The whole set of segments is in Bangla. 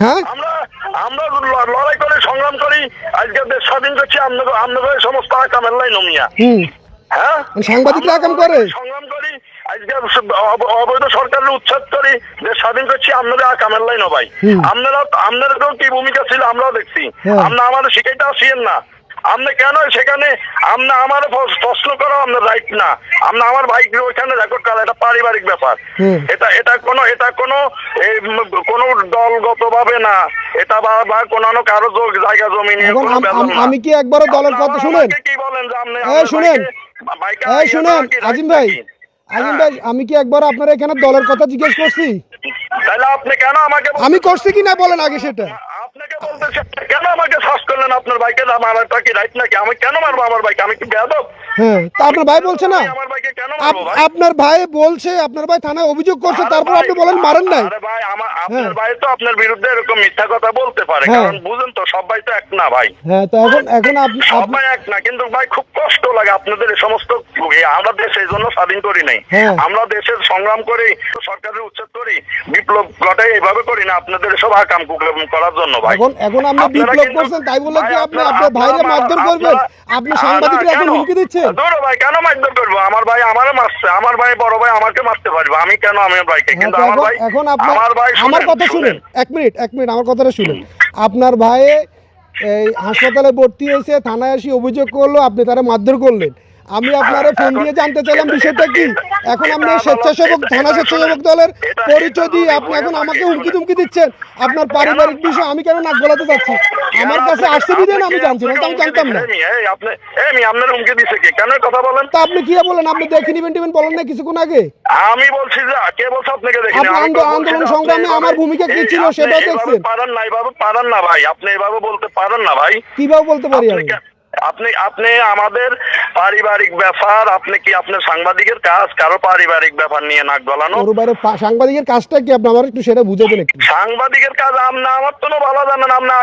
হ্যাঁ আমরা আমরা লড়াই করি, সংগ্রাম করি, আজকে দেশ স্বাধীন করছি। আপনাদের সমস্ত আকামের লাইন মিয়া। হ্যাঁ, সাংবাদিকরা আকাম করে সংগ্রাম করি, আজকে অবৈধ সরকারের উচ্ছেদ করি, দেশ স্বাধীন করছি। আপনাদের আকামের লাইন ভাই। আপনাদেরও কি ভূমিকা ছিল আমরাও দেখছি। আপনি আমাদের শিখাইতে আসিয়েন না। আপনি কেন সেখানে আপনি আমার প্রশ্ন করা আপনার রাইট না। আপনি আমার ভাইকে ওইখানে রেকর্ড করা, এটা পারিবারিক ব্যাপার। এটা কোনো দলগত ভাবে না, এটা বা কোনো কারো জায়গা জমি নিয়ে কোনো ব্যাপার না। আমি কি একবারও দলের কথা শুনেন? কি বলেন যে আপনি শুনেন আজিম ভাই, আমি কি একবার আপনার এখানে দলের কথা জিজ্ঞেস করছি? তাহলে আপনি কেন আমাকে আমি করছি কি না বলেন আগে সেটা। আপনাকে বলতেছে কেন আমাকে শ্বাস করলেন? আপনার ভাইকে মারাটা কি রাইট নাকি? আমি কেন মারবো আমার ভাইকে? আমি কি বেয়াদব? হ্যাঁ, তা আপনার ভাই বলছে না? আমার ভাইকে কেন মারবো ভাই? আপনার ভাই বলছে, আপনার ভাই থানায় অভিযোগ করছে, তারপর আপনি বলেন মারেন নাই। আরে ভাই, আপনার ভাই তো আপনার বিরুদ্ধে এরকম মিথ্যা কথা বলতে পারে, কারণ বুঝেন তো সব ভাই তো এক না ভাই। হ্যাঁ, তো এখন আপনি সবাই এক না, কিন্তু ভাই খুব কষ্ট লাগে আপনাদের এই সমস্ত। আমরা দেশ এই জন্য স্বাধীন করি নাই। আমরা দেশের সংগ্রাম করি, সরকারের উচ্ছেদ করি, বিপ্লব ঘটাই, এইভাবে করি না আপনাদের সব আকাম কুকাম করার জন্য ভাই। এখন আপনি বিপ্লব করছেন তাই বলে কি আপনি আপনার ভাইরে মারধর করবেন? আপনি সাংবাদিকরা এখন হুমকি দিচ্ছেন। ধরো ভাই, কেন মারধর করবো? আমার ভাই আমারে মারছে, আমার ভাই বড় ভাই আমাকে মারতে পারবে, আমি কেন আমার ভাইকে? কিন্তু আমার ভাই, এখন আমার ভাই আমার কথা শুনেন, এক মিনিট আমার কথাটা শুনেন। আপনার ভাই এই হাসপাতালে ভর্তি হয়েছে, থানায় এসে অভিযোগ করলো, আপনি তারা মারধর করলেন। আমি আপনারে ফোন দিয়ে জানতে চাইলাম বিষয়টা কি। এখন আপনি স্বেচ্ছাসেবক, থানা স্বেচ্ছাসেবক দলের পরিচয় দিয়ে আপনি এখন আমাকে হুমকি তুমকি দিচ্ছেন। আপনার পারিবারিক বিষয় আমি কেন নাক গলাতে যাচ্ছি? আমার কাছে আসতে দিবেন, আমি জানছি না, আমি জানতাম না। আপনার হুমকি দিছে কে? কেন কথা বলেন? তা আপনি কি বলেন? আপনি দেখে নিবেন বলেন না কিছুক্ষণ আগে? আমি বলছি যে কে বলছে আপনাকে দেখি? আন্দোলন সংগ্রামে আমার ভূমিকা কি ছিল সেটা দেখছেন। পারেন না, এইভাবে পারেন না ভাই, আপনি এইভাবে বলতে পারেন না ভাই। কিভাবে বলতে পারি আমি? আপনি আমাদের পারিবারিক ব্যাপার, আপনি কি আপনার সাংবাদিকের কাজ কারো পারিবারিক ব্যাপার নিয়ে নাক গলানো? সাংবাদিকের কাজটা কি আপনি আমার একটু সেটা বুঝে দেন একটু। সাংবাদিকের কাজ আমার তো ভালো জানেন। আপনি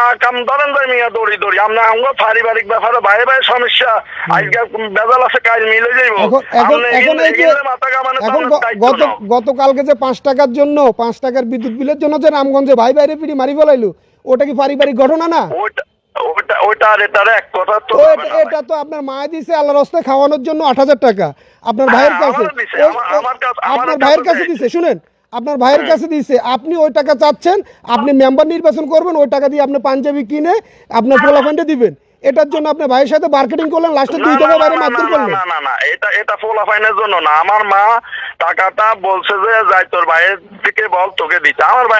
আকাম ধরেন ভাই মিয়া, দড়ি আমরা পারিবারিক ব্যাপারে বাইরে বাইরে সমস্যা, আজকে বেজাল আছে, কাজ মিলে যাইব। গতকালকে যে 5 টাকার জন্য, 5 টাকার বিদ্যুৎ বিলের জন্য যে রামগঞ্জে ভাই বাইরে পিড়ি মারি ফেলাইলো, ওটা কি পারিবারিক ঘটনা না? এটা তো আপনার মা দিছে আল্লাহর রাস্তায় খাওয়ানোর জন্য 8,000 টাকা আপনার ভাইয়ের কাছে, আপনার ভাইয়ের কাছে দিছে। শুনেন, আপনার ভাইয়ের কাছে দিছে, আপনি ওই টাকা চাচ্ছেন, আপনি মেম্বার নির্বাচন করবেন, ওই টাকা দিয়ে আপনি পাঞ্জাবি কিনে আপনার পোলাপান্ডে দিবেন। এটার জন্য আপনি ভাইয়ের সাথে মার্কেটিং করলেন, লাস্টে 2 টাকা বাইরে মারধর করলেন। না, এটা পোলাপাইনের জন্য না। আমার মা টাকাটা বলছে যে যাই তোর ভাইয়ের থেকে বল তোকে দিতে। আমার ভাই